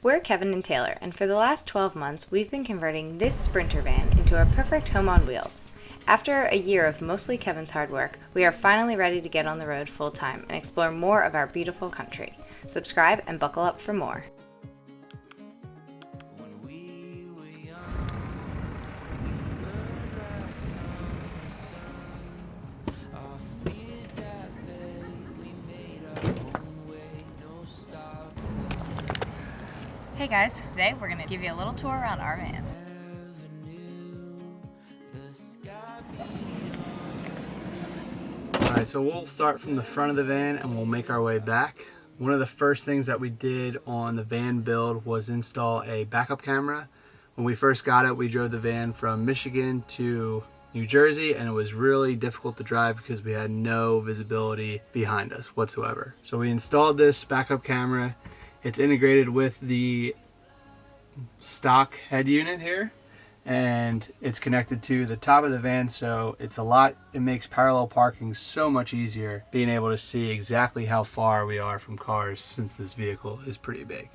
We're Kevin and Taylor, and for the last 12 months, we've been converting this Sprinter van into our perfect home on wheels. After a year of mostly Kevin's hard work, we are finally ready to get on the road full time and explore more of our beautiful country. Subscribe and buckle up for more. Hey guys, today we're going to give you a little tour around our van. Alright, so we'll start from the front of the van and we'll make our way back. One of the first things that we did on the van build was install a backup camera. When we first got it, we drove the van from Michigan to New Jersey, and it was really difficult to drive because we had no visibility behind us whatsoever. So we installed this backup camera. It's integrated with the stock head unit here, and it's connected to the top of the van, so it makes parallel parking so much easier, being able to see exactly how far we are from cars since this vehicle is pretty big.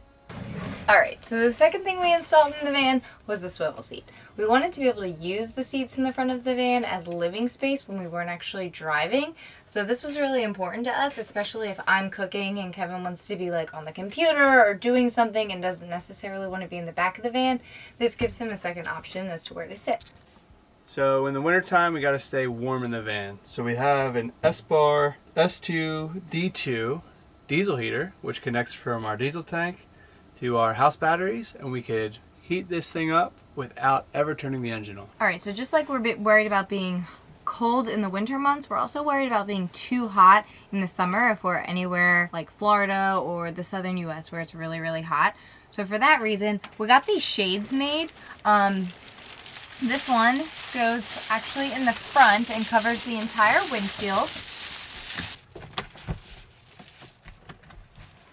Alright, so the second thing we installed in the van was the swivel seat. We wanted to be able to use the seats in the front of the van as living space when we weren't actually driving. So this was really important to us, especially if I'm cooking and Kevin wants to be like on the computer or doing something and doesn't necessarily want to be in the back of the van. This gives him a second option as to where to sit. So in the wintertime, we got to stay warm in the van. So we have an S-Bar S2 D2 diesel heater, which connects from our diesel tank to our house batteries, and we could heat this thing up without ever turning the engine on. Alright, so just like we're a bit worried about being cold in the winter months, we're also worried about being too hot in the summer if we're anywhere like Florida or the southern US where it's really, really hot. So for that reason, we got these shades made. This one goes actually in the front and covers the entire windshield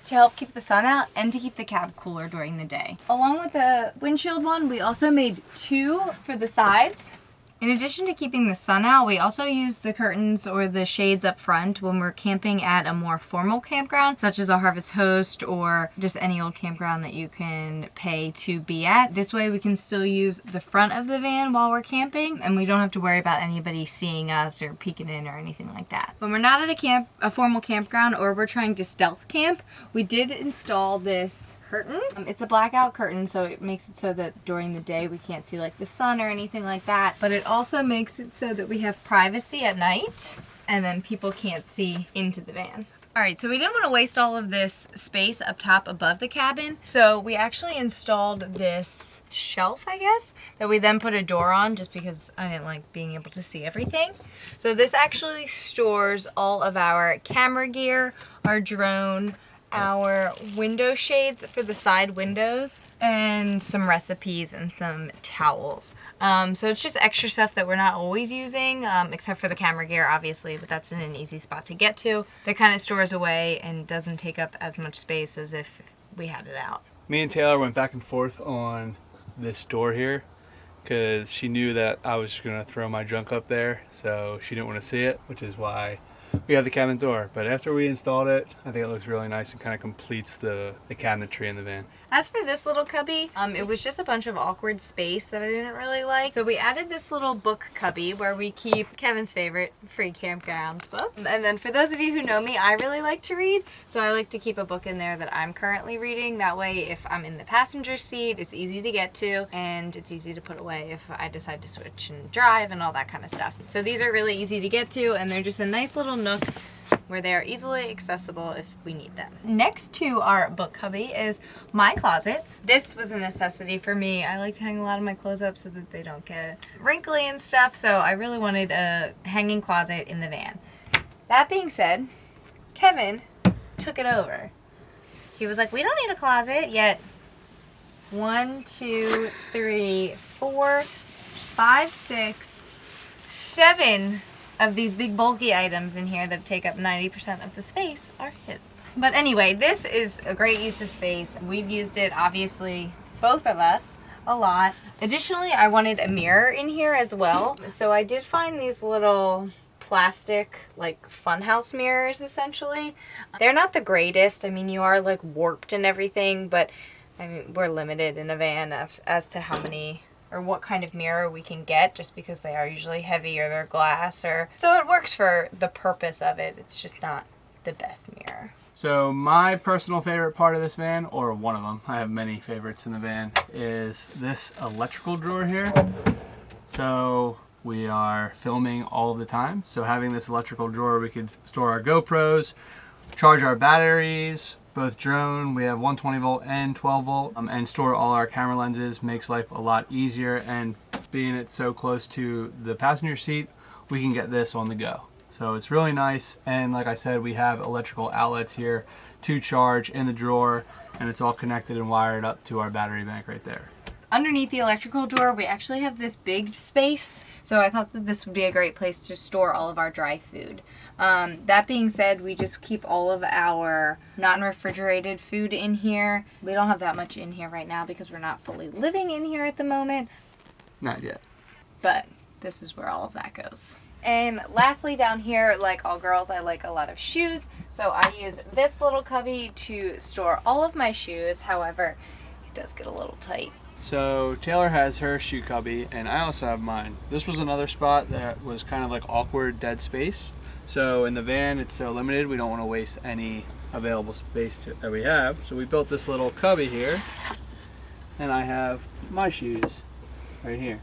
to help keep the sun out and to keep the cab cooler during the day. Along with the windshield one, we also made two for the sides. In addition to keeping the sun out, we also use the curtains or the shades up front when we're camping at a more formal campground, such as a Harvest Host or just any old campground that you can pay to be at. This way we can still use the front of the van while we're camping, and we don't have to worry about anybody seeing us or peeking in or anything like that. When we're not at a formal campground, or we're trying to stealth camp, we did install this curtain. It's a blackout curtain, so it makes it so that during the day we can't see like the sun or anything like that, but it also makes it so that we have privacy at night and then people can't see into the van. Alright, so we didn't want to waste all of this space up top above the cabin, so we actually installed this shelf, I guess, that we then put a door on just because I didn't like being able to see everything. So this actually stores all of our camera gear, our drone, our window shades for the side windows, and some recipes and some towels. So it's just extra stuff that we're not always using, except for the camera gear, obviously, but that's in an easy spot to get to. That kind of stores away and doesn't take up as much space as if we had it out. Me and Taylor went back and forth on this door here because she knew that I was going to throw my junk up there, so she didn't want to see it, which is why we have the cabin door. But after we installed it, I think it looks really nice and kind of completes the cabinetry in the van. As for this little cubby, it was just a bunch of awkward space that I didn't really like. So we added this little book cubby where we keep Kevin's favorite Free Campgrounds book. And then for those of you who know me, I really like to read. So I like to keep a book in there that I'm currently reading. That way, if I'm in the passenger seat, it's easy to get to and it's easy to put away if I decide to switch and drive and all that kind of stuff. So these are really easy to get to, and they're just a nice little nook where they are easily accessible if we need them. Next to our book cubby is my closet. This was a necessity for me. I like to hang a lot of my clothes up so that they don't get wrinkly and stuff, so I really wanted a hanging closet in the van. That being said, Kevin took it over. He was like, we don't need a closet, yet 1, 2, 3, 4, 5, 6, 7 of these big bulky items in here that take up 90% of the space are his. But anyway, this is a great use of space. We've used it, obviously, both of us, a lot. Additionally, I wanted a mirror in here as well. So I did find these little plastic, like, funhouse mirrors, essentially. They're not the greatest. I mean, you are, like, warped and everything, but I mean, we're limited in a van as to how many or what kind of mirror we can get, just because they are usually heavy or they're glass, or so it works for the purpose of it. It's just not the best mirror. So my personal favorite part of this van, or one of them, I have many favorites in the van, is this electrical drawer here. So we are filming all the time, so having this electrical drawer, we could store our GoPros, charge our batteries, both drone, we have 120 volt and 12 volt, and store all our camera lenses. Makes life a lot easier, and being it so close to the passenger seat, we can get this on the go. So it's really nice, and like I said, we have electrical outlets here to charge in the drawer, and it's all connected and wired up to our battery bank right there. Underneath the electrical drawer, we actually have this big space, so I thought that this would be a great place to store all of our dry food. That being said, we just keep all of our non-refrigerated food in here. We don't have that much in here right now because we're not fully living in here at the moment. Not yet. But this is where all of that goes. And lastly, down here, like all girls, I like a lot of shoes, so I use this little cubby to store all of my shoes. However, it does get a little tight. So Taylor has her shoe cubby, and I also have mine. This was another spot that was kind of like awkward dead space. So in the van, it's so limited, we don't want to waste any available space that we have. So we built this little cubby here, and I have my shoes right here.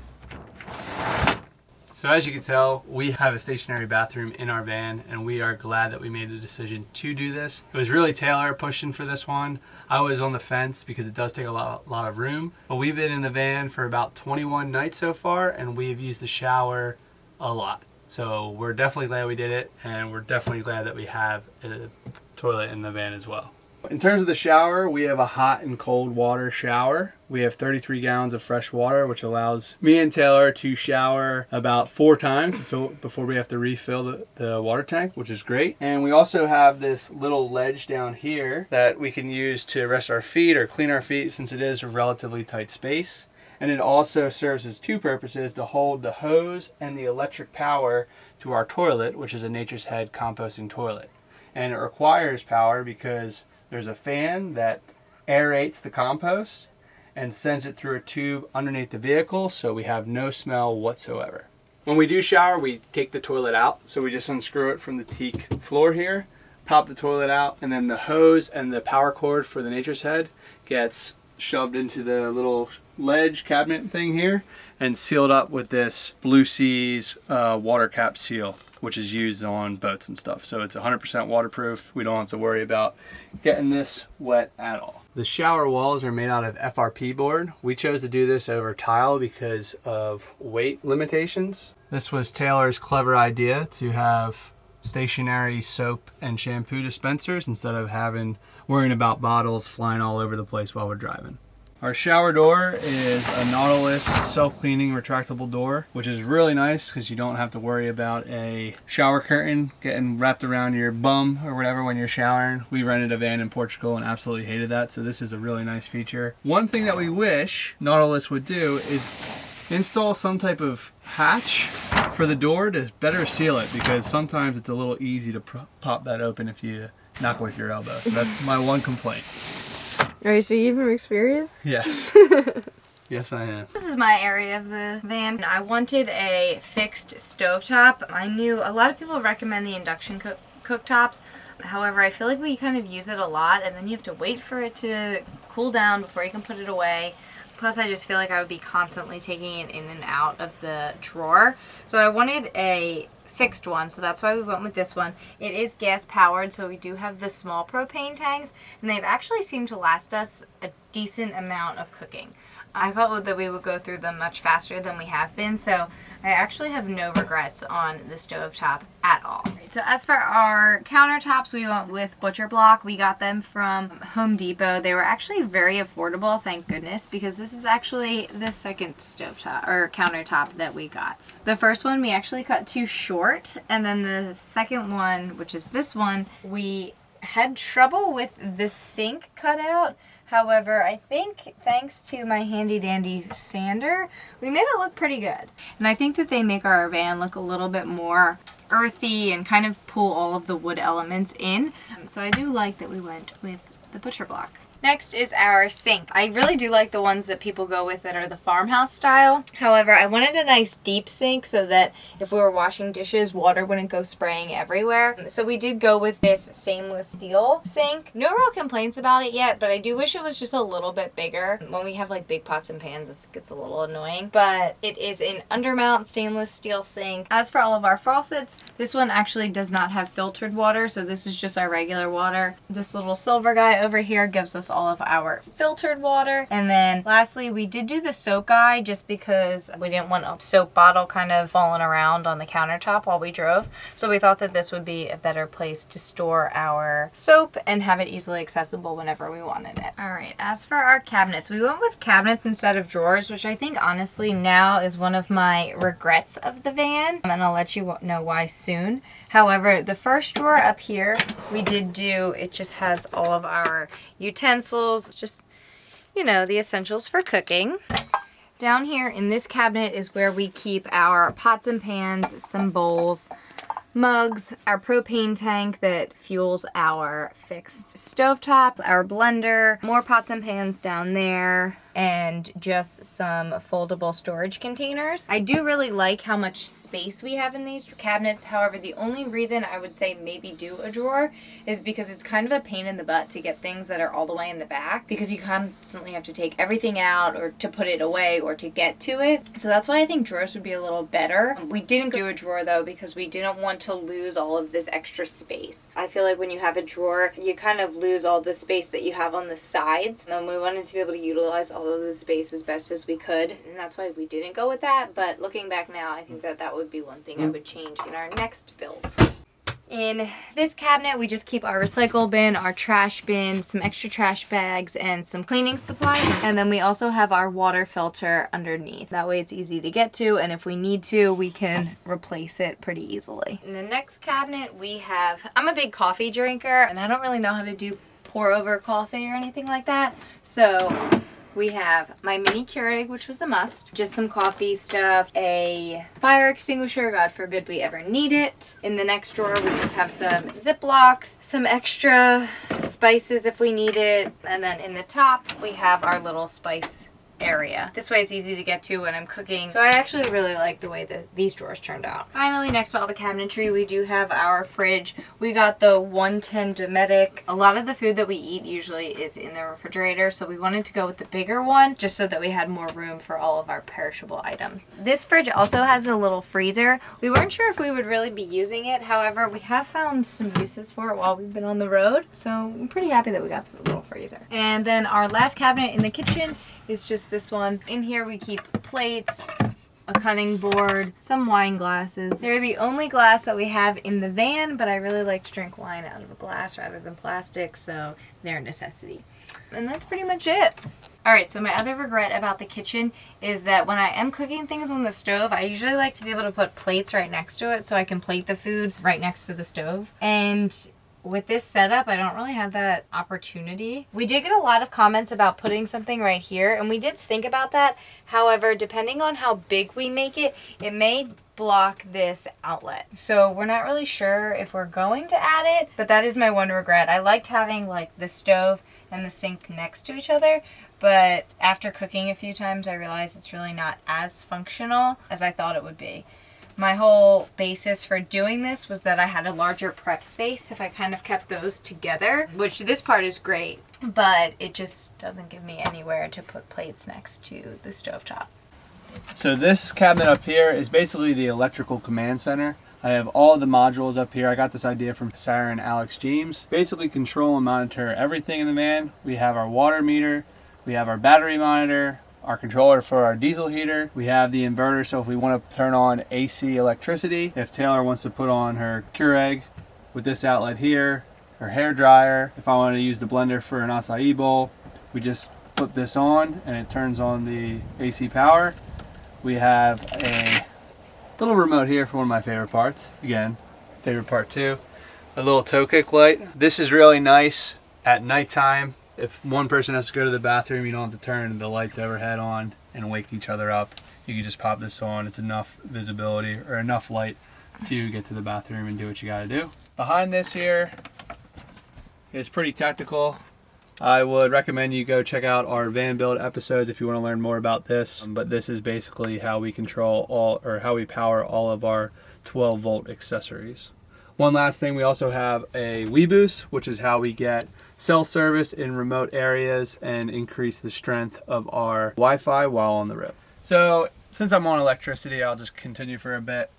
So as you can tell, we have a stationary bathroom in our van, and we are glad that we made the decision to do this. It was really Taylor pushing for this one. I was on the fence because it does take a lot of room. But we've been in the van for about 21 nights so far, and we've used the shower a lot. So we're definitely glad we did it, and we're definitely glad that we have a toilet in the van as well. In terms of the shower, we have a hot and cold water shower. We have 33 gallons of fresh water, which allows me and Taylor to shower about 4 times before we have to refill the water tank, which is great. And we also have this little ledge down here that we can use to rest our feet or clean our feet, since it is a relatively tight space. And it also serves as 2 purposes: to hold the hose and the electric power to our toilet, which is a Nature's Head composting toilet. And it requires power because there's a fan that aerates the compost and sends it through a tube underneath the vehicle, so we have no smell whatsoever. When we do shower, we take the toilet out, so we just unscrew it from the teak floor here, pop the toilet out, and then the hose and the power cord for the Nature's Head gets shoved into the little ledge cabinet thing here and sealed up with this Blue Seas water cap seal, which is used on boats and stuff. So it's 100% waterproof. We don't have to worry about getting this wet at all. The shower walls are made out of FRP board. We chose to do this over tile because of weight limitations. This was Taylor's clever idea to have stationary soap and shampoo dispensers instead of worrying about bottles flying all over the place while we're driving. Our shower door is a Nautilus self-cleaning retractable door, which is really nice because you don't have to worry about a shower curtain getting wrapped around your bum or whatever when you're showering. We rented a van in Portugal and absolutely hated that, so this is a really nice feature. One thing that we wish Nautilus would do is install some type of hatch for the door to better seal it, because sometimes it's a little easy to pop that open if you knock with your elbow. So that's my one complaint. Are you speaking from experience? Yes. Yes, I am. This is my area of the van. I wanted a fixed stovetop. I knew a lot of people recommend the induction cooktops. However, I feel like we kind of use it a lot, and then you have to wait for it to cool down before you can put it away. Plus, I just feel like I would be constantly taking it in and out of the drawer. So I wanted a fixed one, so that's why we went with this one. It is gas powered, so we do have the small propane tanks, and they've actually seemed to last us a decent amount of cooking. I thought that we would go through them much faster than we have been, so I actually have no regrets on the stovetop at all. So as for our countertops, we went with Butcher Block. We got them from Home Depot. They were actually very affordable, thank goodness, because this is actually the second stovetop or countertop that we got. The first one we actually cut too short, and then the second one, which is this one, we had trouble with the sink cutout. However, I think thanks to my handy dandy sander, we made it look pretty good. And I think that they make our van look a little bit more earthy and kind of pull all of the wood elements in. So I do like that we went with the Butcher Block. Next is our sink. I really do like the ones that people go with that are the farmhouse style. However, I wanted a nice deep sink so that if we were washing dishes, water wouldn't go spraying everywhere. So we did go with this stainless steel sink. No real complaints about it yet, but I do wish it was just a little bit bigger. When we have like big pots and pans, it gets a little annoying. But it is an undermount stainless steel sink. As for all of our faucets, this one actually does not have filtered water, so this is just our regular water. This little silver guy over here gives us all of our filtered water. And then lastly, we did do the soap guy just because we didn't want a soap bottle kind of falling around on the countertop while we drove. So we thought that this would be a better place to store our soap and have it easily accessible whenever we wanted it. All right, as for our cabinets, we went with cabinets instead of drawers, which I think honestly now is one of my regrets of the van. And I'll let you know why soon. However, the first drawer up here, we did do, it just has all of our utensils, just, you know, the essentials for cooking. Down here in this cabinet is where we keep our pots and pans, some bowls, mugs, our propane tank that fuels our fixed stovetop, our blender, more pots and pans down there, and just some foldable storage containers. I do really like how much space we have in these cabinets. However, the only reason I would say maybe do a drawer is because it's kind of a pain in the butt to get things that are all the way in the back, because you constantly have to take everything out or to put it away or to get to it. So that's why I think drawers would be a little better. We didn't do a drawer though because we didn't want to lose all of this extra space. I feel like when you have a drawer, you kind of lose all the space that you have on the sides. And we wanted to be able to utilize all of the space as best as we could, and that's why we didn't go with that. But looking back now, I think that that would be one thing I would change in our next build. In this cabinet, we just keep our recycle bin, our trash bin, some extra trash bags, and some cleaning supplies. And then we also have our water filter underneath. That way it's easy to get to, and if we need to, we can replace it pretty easily. In the next cabinet, we have, I'm a big coffee drinker, and I don't really know how to do pour over coffee or anything like that. So we have my mini Keurig, which was a must, just some coffee stuff, a fire extinguisher, God forbid we ever need it. In the next drawer, we just have some Ziplocs, some extra spices if we need it, and then in the top, we have our little spice area. This way it's easy to get to when I'm cooking. So I actually really like the way that these drawers turned out. Finally, next to all the cabinetry, we do have our fridge. We got the 110 Dometic. A lot of the food that we eat usually is in the refrigerator, so we wanted to go with the bigger one just so that we had more room for all of our perishable items. This fridge also has a little freezer. We weren't sure if we would really be using it. However, we have found some uses for it while we've been on the road, so I'm pretty happy that we got the little freezer. And then our last cabinet in the kitchen is just this one. In here we keep plates, a cutting board, some wine glasses. They're the only glass that we have in the van, but I really like to drink wine out of a glass rather than plastic, so they're a necessity. And that's pretty much it. Alright, so my other regret about the kitchen is that when I am cooking things on the stove, I usually like to be able to put plates right next to it so I can plate the food right next to the stove. And with this setup, I don't really have that opportunity. We did get a lot of comments about putting something right here, and we did think about that. However, depending on how big we make it, it may block this outlet. So we're not really sure if we're going to add it, but that is my one regret. I liked having like the stove and the sink next to each other, but after cooking a few times, I realized it's really not as functional as I thought it would be. My whole basis for doing this was that I had a larger prep space if I kind of kept those together, which this part is great, but it just doesn't give me anywhere to put plates next to the stovetop. So this cabinet up here is basically the electrical command center. I have all of the modules up here. I got this idea from Sarah and Alex James. Basically control and monitor everything in the van. We have our water meter, we have our battery monitor, our controller for our diesel heater. We have the inverter, so if we want to turn on AC electricity, if Taylor wants to put on her Keurig with this outlet here, her hair dryer, if I want to use the blender for an acai bowl, we just flip this on and it turns on the AC power. We have a little remote here for one of my favorite parts. Again, favorite part too. A little toe kick light. This is really nice at nighttime. If one person has to go to the bathroom, you don't have to turn the lights overhead on and wake each other up. You can just pop this on. It's enough visibility or enough light to get to the bathroom and do what you gotta do. Behind this here is pretty technical. I would recommend you go check out our van build episodes if you want to learn more about this. But this is basically how we control all, or how we power all of our 12-volt accessories. One last thing, we also have a WeBoost, which is how we get cell service in remote areas and increase the strength of our Wi-Fi while on the road. So since I'm on electricity, I'll just continue for a bit.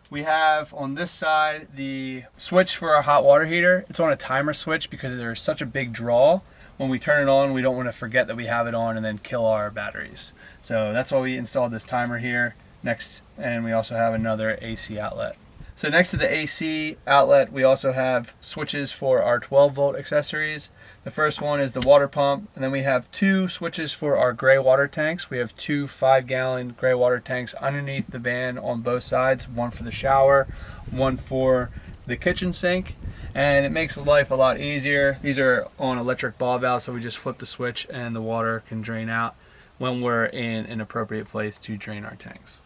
We have on this side the switch for our hot water heater. It's on a timer switch because there's such a big draw. When we turn it on, we don't want to forget that we have it on and then kill our batteries. So that's why we installed this timer here next, and we also have another AC outlet. So next to the AC outlet, we also have switches for our 12-volt accessories. The first one is the water pump, and then we have two switches for our gray water tanks. We have two 5-gallon gray water tanks underneath the van on both sides, one for the shower, one for the kitchen sink, and it makes life a lot easier. These are on electric ball valves, so we just flip the switch and the water can drain out when we're in an appropriate place to drain our tanks.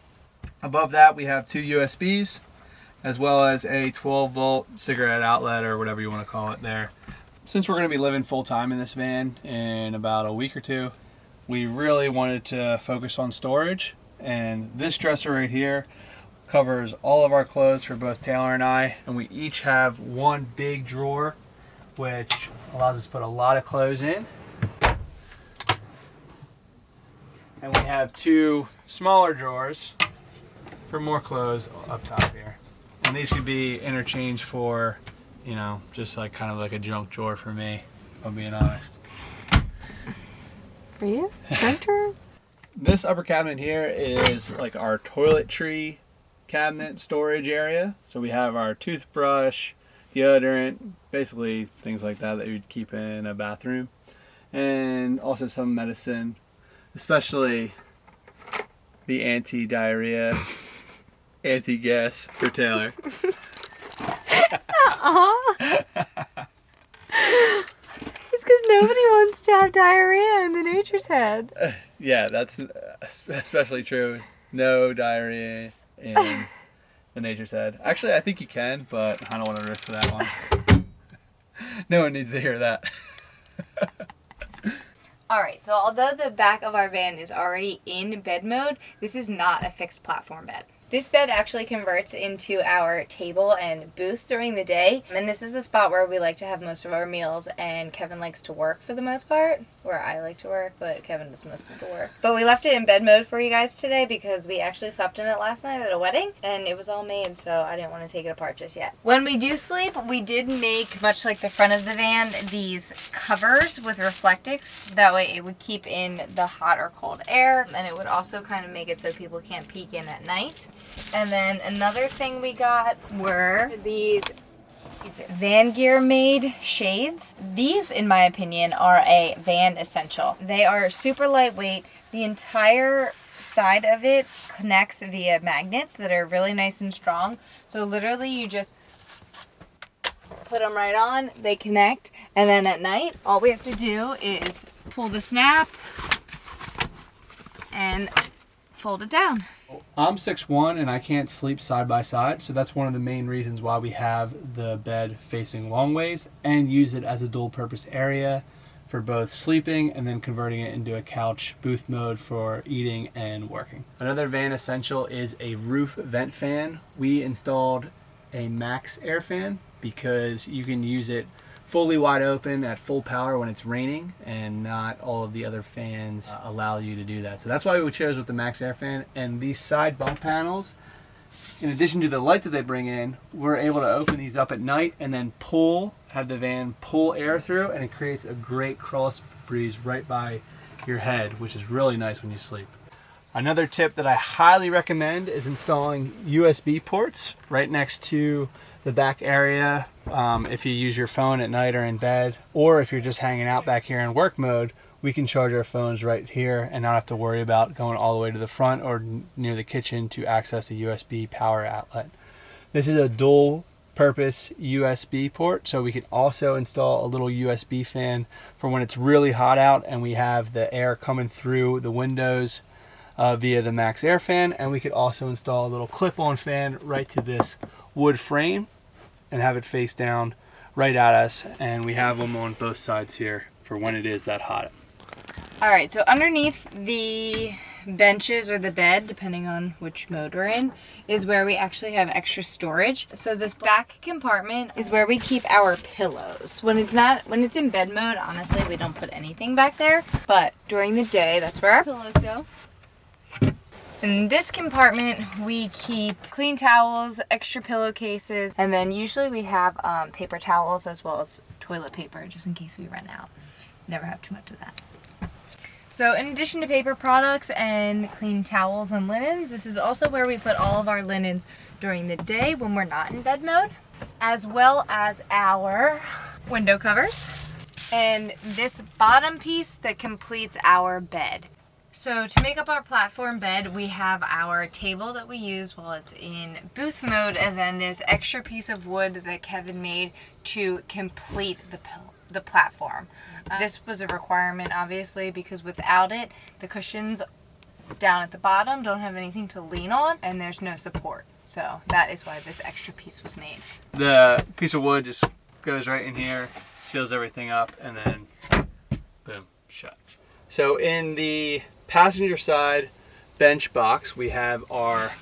Above that, we have two USBs, as well as a 12-volt cigarette outlet, or whatever you want to call it there. Since we're going to be living full-time in this van in about a week or two, we really wanted to focus on storage, and this dresser right here covers all of our clothes for both Taylor and I, and we each have one big drawer which allows us to put a lot of clothes in, and we have two smaller drawers for more clothes up top here. And these could be interchanged for, you know, just like kind of like a junk drawer for me, if I'm being honest. For you? Junk drawer? This upper cabinet here is like our toiletry cabinet storage area. So we have our toothbrush, deodorant, basically things like that you'd keep in a bathroom. And also some medicine, especially the anti-diarrhea, anti-gas for Taylor. It's because nobody wants to have diarrhea in the nature's head. Yeah, that's especially true. No diarrhea in the nature's head. Actually, I think you can, but I don't want to risk that one. No one needs to hear that. Alright, so although the back of our van is already in bed mode, this is not a fixed platform bed. This bed actually converts into our table and booth during the day, and this is a spot where we like to have most of our meals, and Kevin likes to work for the most part, where I like to work, but Kevin does most of the work. But we left it in bed mode for you guys today because we actually slept in it last night at a wedding, and it was all made, so I didn't want to take it apart just yet. When we do sleep, we did make, much like the front of the van, these covers with reflectix. That way it would keep in the hot or cold air, and it would also kind of make it so people can't peek in at night. And then another thing we got were these Van Gear made shades. These, in my opinion, are a van essential. They are super lightweight. The entire side of it connects via magnets that are really nice and strong. So literally you just put them right on, they connect, and then at night all we have to do is pull the snap and fold it down. I'm 6'1" and I can't sleep side by side, so that's one of the main reasons why we have the bed facing long ways and use it as a dual purpose area for both sleeping and then converting it into a couch booth mode for eating and working. Another van essential is a roof vent fan. We installed a max air fan because you can use it fully wide open at full power when it's raining, and not all of the other fans allow you to do that. So that's why we chose with the max air fan. And these side bump panels, in addition to the light that they bring in, we're able to open these up at night and then have the van pull air through, and it creates a great cross breeze right by your head, which is really nice when you sleep. Another tip that I highly recommend is installing USB ports right next to the back area. If you use your phone at night or in bed, or if you're just hanging out back here in work mode, we can charge our phones right here and not have to worry about going all the way to the front or near the kitchen to access a USB power outlet. This is a dual purpose USB port, so we can also install a little USB fan for when it's really hot out and we have the air coming through the windows via the max air fan. And we could also install a little clip-on fan right to this wood frame and have it face down right at us, and we have them on both sides here for when it is that hot. All right, so underneath the benches or the bed, depending on which mode we're in, is where we actually have extra storage. So this back compartment is where we keep our pillows. When it's in bed mode, honestly, we don't put anything back there. But during the day, that's where our pillows go. In this compartment, we keep clean towels, extra pillowcases, and then usually we have paper towels as well as toilet paper, just in case we run out. Never have too much of that. So in addition to paper products and clean towels and linens, this is also where we put all of our linens during the day when we're not in bed mode, as well as our window covers and this bottom piece that completes our bed. So to make up our platform bed, we have our table that we use while it's in booth mode, and then this extra piece of wood that Kevin made to complete the platform. This was a requirement, obviously, because without it, the cushions down at the bottom don't have anything to lean on, and there's no support. So that is why this extra piece was made. The piece of wood just goes right in here, seals everything up, and then boom, shut. So in the passenger side bench box, we have our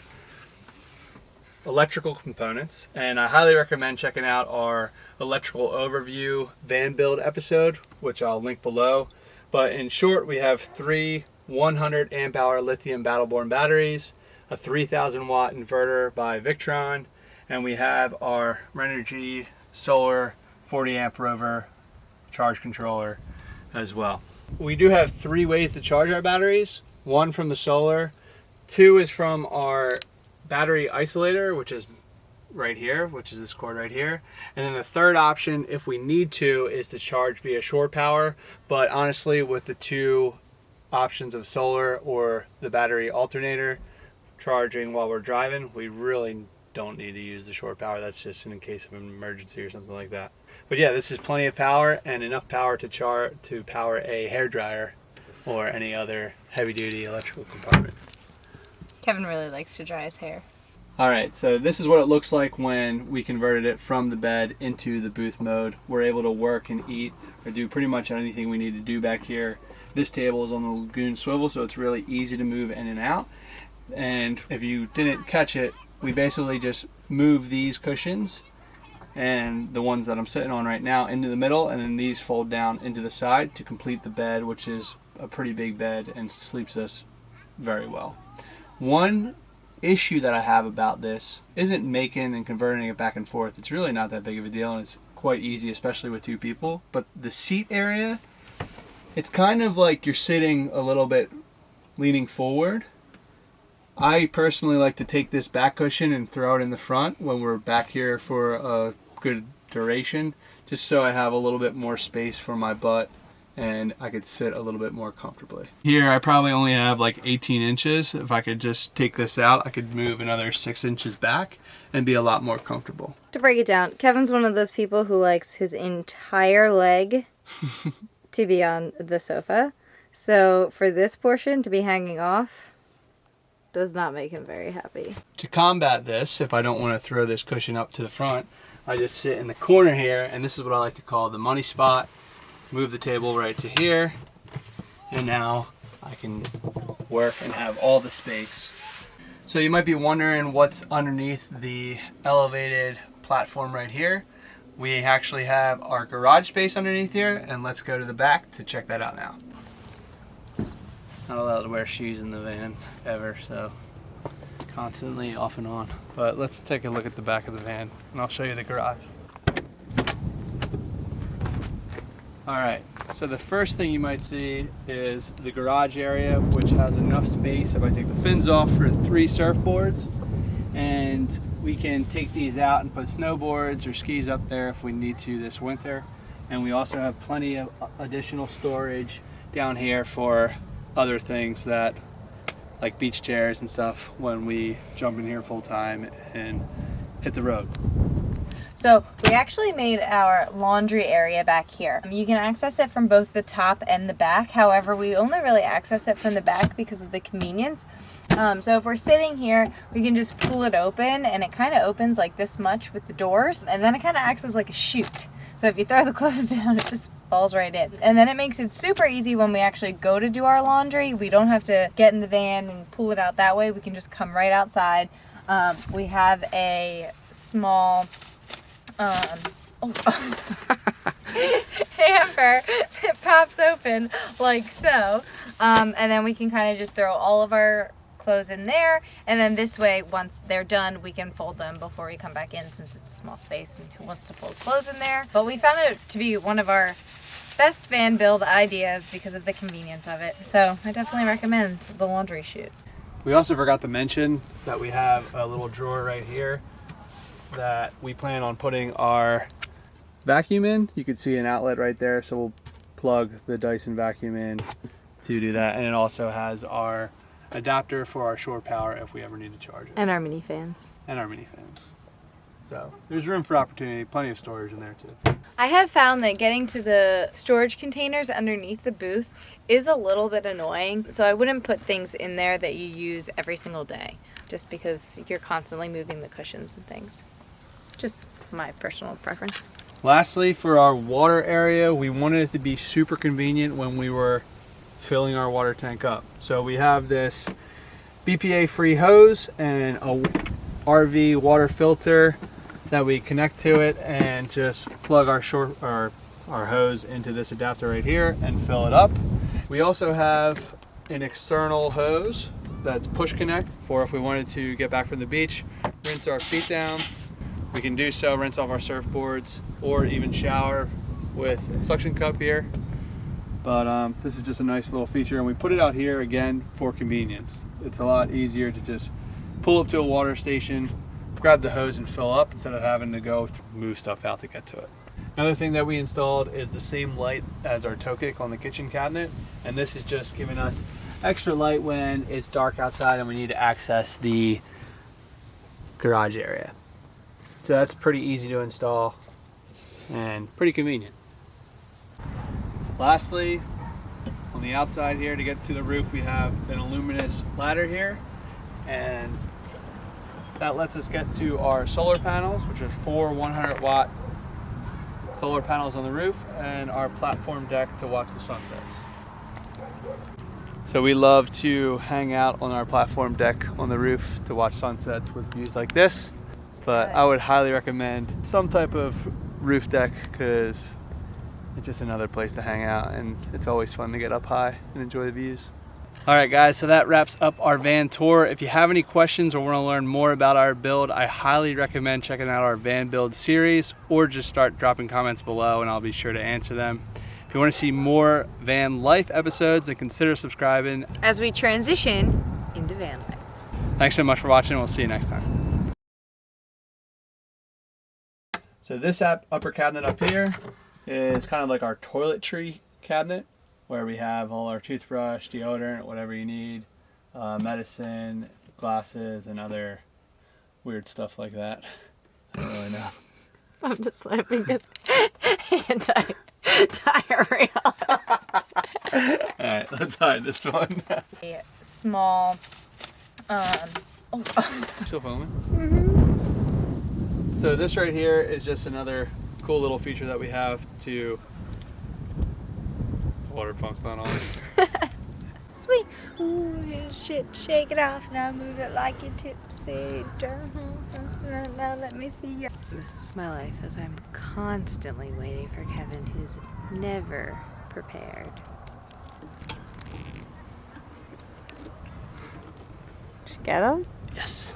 electrical components, and I highly recommend checking out our electrical overview van build episode, which I'll link below. But in short, we have 3 100 amp hour lithium battle-borne batteries, a 3000 watt inverter by Victron, and we have our Renogy solar 40 amp rover charge controller as well. We do have 3 ways to charge our batteries. 1 from the solar, 2 is from our battery isolator, which is right here, which is this cord right here. And then the third option, if we need to, is to charge via shore power. But honestly, with the 2 options of solar or the battery alternator charging while we're driving, we really don't need to use the shore power. That's just in case of an emergency or something like that. But yeah, this is plenty of power and enough power to power a hairdryer or any other heavy-duty electrical compartment. Kevin really likes to dry his hair. All right, so this is what it looks like when we converted it from the bed into the booth mode. We're able to work and eat or do pretty much anything we need to do back here. This table is on the Lagoon swivel, so it's really easy to move in and out. And if you didn't catch it, we basically just move these cushions and the ones that I'm sitting on right now into the middle, and then these fold down into the side to complete the bed, which is a pretty big bed and sleeps us very well. One issue that I have about this isn't making and converting it back and forth. It's really not that big of a deal, and it's quite easy, especially with 2 people. But the seat area, it's kind of like you're sitting a little bit leaning forward. I personally like to take this back cushion and throw it in the front when we're back here for a good duration, just so I have a little bit more space for my butt and I could sit a little bit more comfortably. Here I probably only have like 18 inches. If I could just take this out, I could move another 6 inches back and be a lot more comfortable. To break it down, Kevin's one of those people who likes his entire leg to be on the sofa. So for this portion to be hanging off does not make him very happy. To combat this, if I don't want to throw this cushion up to the front, I just sit in the corner here, and this is what I like to call the money spot. Move the table right to here, and now I can work and have all the space. So you might be wondering what's underneath the elevated platform right here. We actually have our garage space underneath here, and let's go to the back to check that out now. Not allowed to wear shoes in the van ever, so constantly off and on. But let's take a look at the back of the van, and I'll show you the garage. Alright, so the first thing you might see is the garage area, which has enough space, if I take the fins off, for 3 surfboards. And we can take these out and put snowboards or skis up there if we need to this winter. And we also have plenty of additional storage down here for other things that, like beach chairs and stuff, when we jump in here full time and hit the road. So we actually made our laundry area back here. You can access it from both the top and the back. However, we only really access it from the back because of the convenience. So if we're sitting here, we can just pull it open, and it kind of opens like this much with the doors, and then it kind of acts as like a chute. So if you throw the clothes down, it just falls right in. And then it makes it super easy when we actually go to do our laundry. We don't have to get in the van and pull it out that way. We can just come right outside. We have a small hamper that pops open like so. And then we can kind of just throw all of our clothes in there, and then this way, once they're done, we can fold them before we come back in, since it's a small space and who wants to fold clothes in there. But we found it to be one of our best van build ideas because of the convenience of it. So I definitely recommend the laundry chute. We also forgot to mention that we have a little drawer right here that we plan on putting our vacuum in. You can see an outlet right there, so we'll plug the Dyson vacuum in to do that. And it also has our adapter for our shore power if we ever need to charge it. And our mini fans. And our mini fans. So there's room for opportunity, plenty of storage in there too. I have found that getting to the storage containers underneath the booth is a little bit annoying. So I wouldn't put things in there that you use every single day, just because you're constantly moving the cushions and things. Just my personal preference. Lastly, for our water area, we wanted it to be super convenient when we were filling our water tank up. So we have this BPA free hose and a RV water filter that we connect to it, and just plug our hose into this adapter right here and fill it up. We also have an external hose that's push connect for if we wanted to get back from the beach, rinse our feet down. We can do so, rinse off our surfboards, or even shower with a suction cup here. But this is just a nice little feature, and we put it out here again for convenience. It's a lot easier to just pull up to a water station, grab the hose and fill up, instead of having to go move stuff out to get to it. Another thing that we installed is the same light as our toe kick on the kitchen cabinet, and this is just giving us extra light when it's dark outside and we need to access the garage area. So that's pretty easy to install and pretty convenient. Lastly, on the outside here to get to the roof, we have an aluminous ladder here, and that lets us get to our solar panels, which are 4 100-watt solar panels on the roof, and our platform deck to watch the sunsets. So we love to hang out on our platform deck on the roof to watch sunsets with views like this, but I would highly recommend some type of roof deck because it's just another place to hang out, and it's always fun to get up high and enjoy the views. All right guys, so that wraps up our van tour. If you have any questions or want to learn more about our build, I highly recommend checking out our van build series, or just start dropping comments below and I'll be sure to answer them. If you want to see more van life episodes, then consider subscribing As we transition into van life. Thanks so much for watching, and we'll see you next time. So this upper cabinet up here is kind of like our toiletry cabinet, where we have all our toothbrush, deodorant, whatever you need, medicine, glasses, and other weird stuff like that. I don't really know. I'm just slapping this anti-diarrhea. Alright, let's hide this one. A small, Still filming? Mm-hmm. So this right here is just another cool little feature that we have to... Water pump's not on. Sweet. Ooh, shit, shake it off. Now move it like you're tipsy. Now let me see you. This is my life, as I'm constantly waiting for Kevin, who's never prepared. Did you get him? Yes.